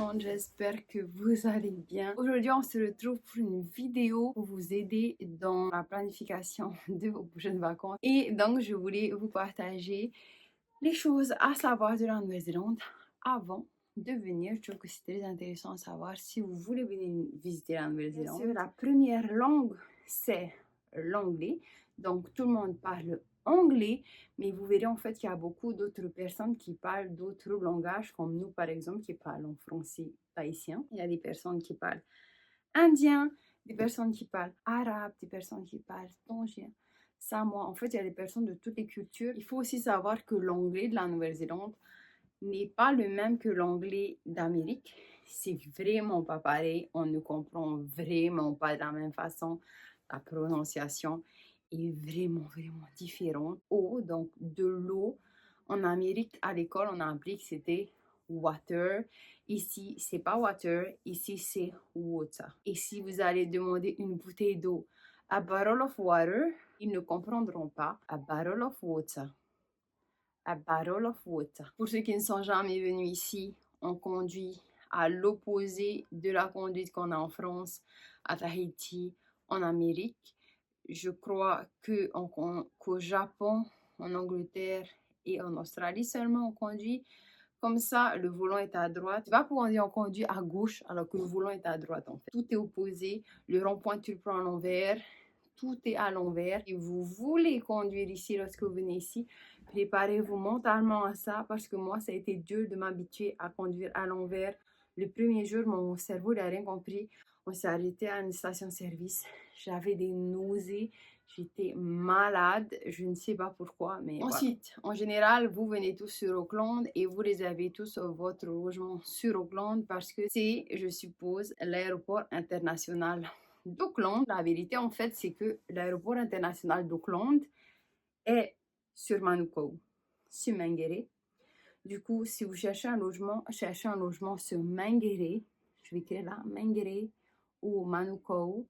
monde, j'espère que vous allez bien. Aujourd'hui, on se retrouve pour une vidéo pour vous aider dans la planification de vos prochaines vacances. Et donc, je voulais vous partager les choses à savoir de la Nouvelle-Zélande avant de venir. Je trouve que c'est très intéressant à savoir si vous voulez venir visiter la Nouvelle-Zélande. La première langue, c'est l'anglais. Donc, tout le monde parle anglais, mais vous verrez en fait qu'il y a beaucoup d'autres personnes qui parlent d'autres langages, comme nous par exemple, qui parlent en français tahitien. Il y a des personnes qui parlent indien, des personnes qui parlent arabe, des personnes qui parlent tongien, samoa. En fait, il y a des personnes de toutes les cultures. Il faut aussi savoir que l'anglais de la Nouvelle-Zélande n'est pas le même que l'anglais d'Amérique. C'est vraiment pas pareil. On ne comprend vraiment pas de la même façon. La prononciation est vraiment différente. Eau, donc de l'eau. En Amérique, à l'école, on a appris que c'était water. Ici, c'est pas water. Ici, c'est water. Et si vous allez demander une bouteille d'eau, a bottle of water, ils ne comprendront pas. A bottle of water. A bottle of water. Pour ceux qui ne sont jamais venus ici, on conduit à l'opposé de la conduite qu'on a en France, à Tahiti, en Amérique. Je crois qu'au Japon, en Angleterre et en Australie seulement on conduit comme ça, le volant est à droite. C'est pas pour dire on conduit à gauche alors que le volant est à droite en fait. Tout est opposé. Le rond-point, tu le prends à l'envers. Tout est à l'envers. Et vous voulez conduire ici lorsque vous venez ici, préparez-vous mentalement à ça parce que moi, ça a été dur de m'habituer à conduire à l'envers. Le premier jour, mon cerveau n'a rien compris. On s'est arrêté à une station-service. J'avais des nausées. J'étais malade. Je ne sais pas pourquoi, mais ensuite, voilà. En général, vous venez tous sur Auckland et vous réservez tous votre logement sur Auckland parce que c'est, je suppose, l'aéroport international d'Auckland. La vérité, en fait, c'est que l'aéroport international d'Auckland est sur Manukau, sur Mangere. Du coup, si vous cherchez un logement sur Mangere, je vais écrire là, Mangere ou Manukau,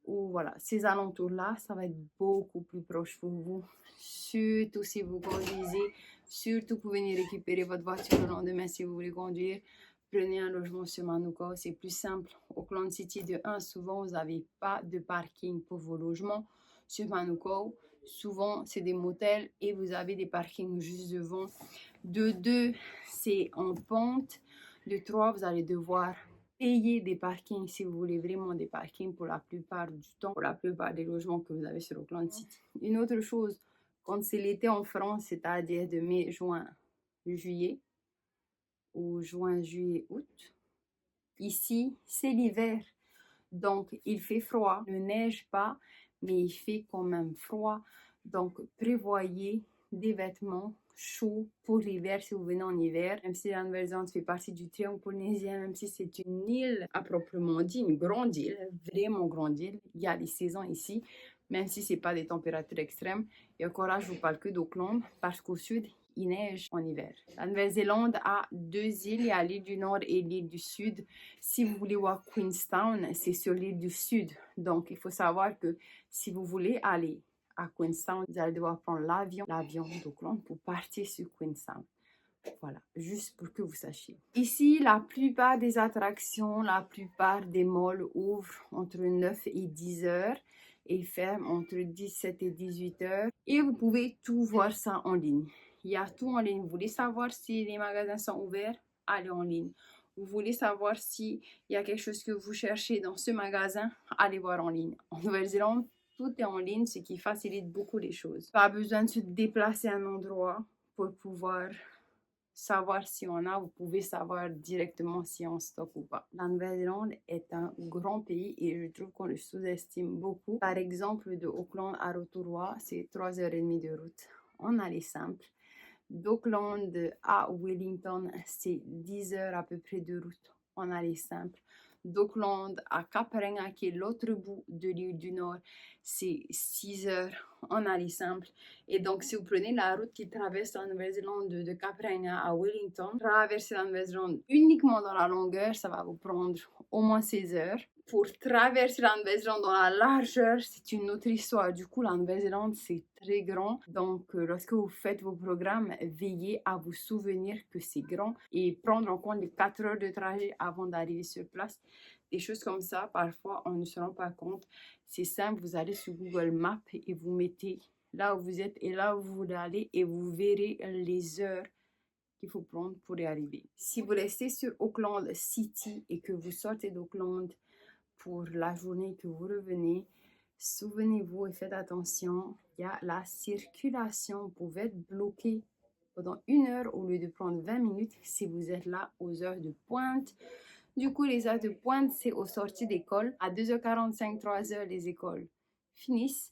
ou voilà, ces alentours-là, ça va être beaucoup plus proche pour vous. Surtout si vous conduisez, surtout pour venir récupérer votre voiture le lendemain si vous voulez conduire. Prenez un logement sur Manukau, c'est plus simple. Auckland City, de 1, souvent, vous n'avez pas de parking pour vos logements. Sur Manukau, souvent, c'est des motels et vous avez des parkings juste devant. De 2, c'est en pente. De 3, vous allez devoir payer des parkings si vous voulez vraiment des parkings pour la plupart du temps, pour la plupart des logements que vous avez sur Auckland City. Une autre chose, quand c'est l'été en France, c'est-à-dire de mai, juin, juillet, ou juin, juillet, août, ici, c'est l'hiver. Donc, il fait froid, il ne neige pas, mais il fait quand même froid. Donc, prévoyez des vêtements chauds pour l'hiver si vous venez en hiver. Même si la Nouvelle-Zélande fait partie du triangle polynésien, même si c'est une île à proprement dit, une grande île, vraiment grande île, il y a des saisons ici, même si ce n'est pas des températures extrêmes. Et encore là, je ne vous parle que d'Auckland, parce qu'au sud, il neige en hiver. La Nouvelle-Zélande a 2 îles, il y a l'île du Nord et l'île du Sud. Si vous voulez voir Queenstown, c'est sur l'île du Sud. Donc, il faut savoir que si vous voulez aller à Queenstown, vous allez devoir prendre l'avion d'Auckland pour partir sur Queenstown. Voilà, juste pour que vous sachiez. Ici, la plupart des attractions, la plupart des malls ouvrent entre 9 et 10 heures et ferment entre 17 et 18 heures. Et vous pouvez tout voir ça en ligne. Il y a tout en ligne. Vous voulez savoir si les magasins sont ouverts? Allez en ligne. Vous voulez savoir s'il y a quelque chose que vous cherchez dans ce magasin? Allez voir en ligne. En Nouvelle-Zélande, tout est en ligne, ce qui facilite beaucoup les choses. Pas besoin de se déplacer à un endroit pour pouvoir savoir si on a, vous pouvez savoir directement si on stocke ou pas. La Nouvelle-Zélande est un grand pays et je trouve qu'on le sous-estime beaucoup. Par exemple, de Auckland à Rotorua, c'est 3h30 de route. On a les simples. D'Auckland à Wellington, c'est 10 heures à peu près de route. On a les simples. D'Auckland à Kaparenga, qui est l'autre bout de l'île du Nord, c'est 6 heures en aller simple. Et donc, si vous prenez la route qui traverse la Nouvelle-Zélande de Cap Reinga à Wellington, traverser la Nouvelle-Zélande uniquement dans la longueur, ça va vous prendre au moins 16 heures. Pour traverser la Nouvelle-Zélande dans la largeur, c'est une autre histoire. Du coup, la Nouvelle-Zélande, c'est très grand. Donc, lorsque vous faites vos programmes, veillez à vous souvenir que c'est grand et prendre en compte les 4 heures de trajet avant d'arriver sur place. Des choses comme ça, parfois, on ne se rend pas compte. C'est simple, vous allez sur Google Maps et vous mettez là où vous êtes et là où vous voulez aller et vous verrez les heures qu'il faut prendre pour y arriver. Si vous restez sur Auckland City et que vous sortez d'Auckland pour la journée que vous revenez, souvenez-vous et faites attention, il y a la circulation. Vous pouvez être bloqué pendant 1 heure au lieu de prendre 20 minutes si vous êtes là aux heures de pointe. Du coup, les heures de pointe, c'est aux sorties d'école. À 2h45, 3h, les écoles finissent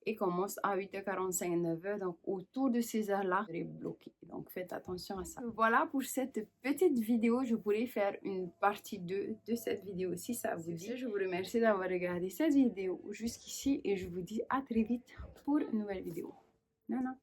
et commencent à 8h45, 9h. Donc, autour de ces heures-là, vous serez bloqué. Donc, faites attention à ça. Voilà pour cette petite vidéo. Je pourrais faire une partie 2 de cette vidéo si ça vous dit. Je vous remercie d'avoir regardé cette vidéo jusqu'ici et je vous dis à très vite pour une nouvelle vidéo. Nana.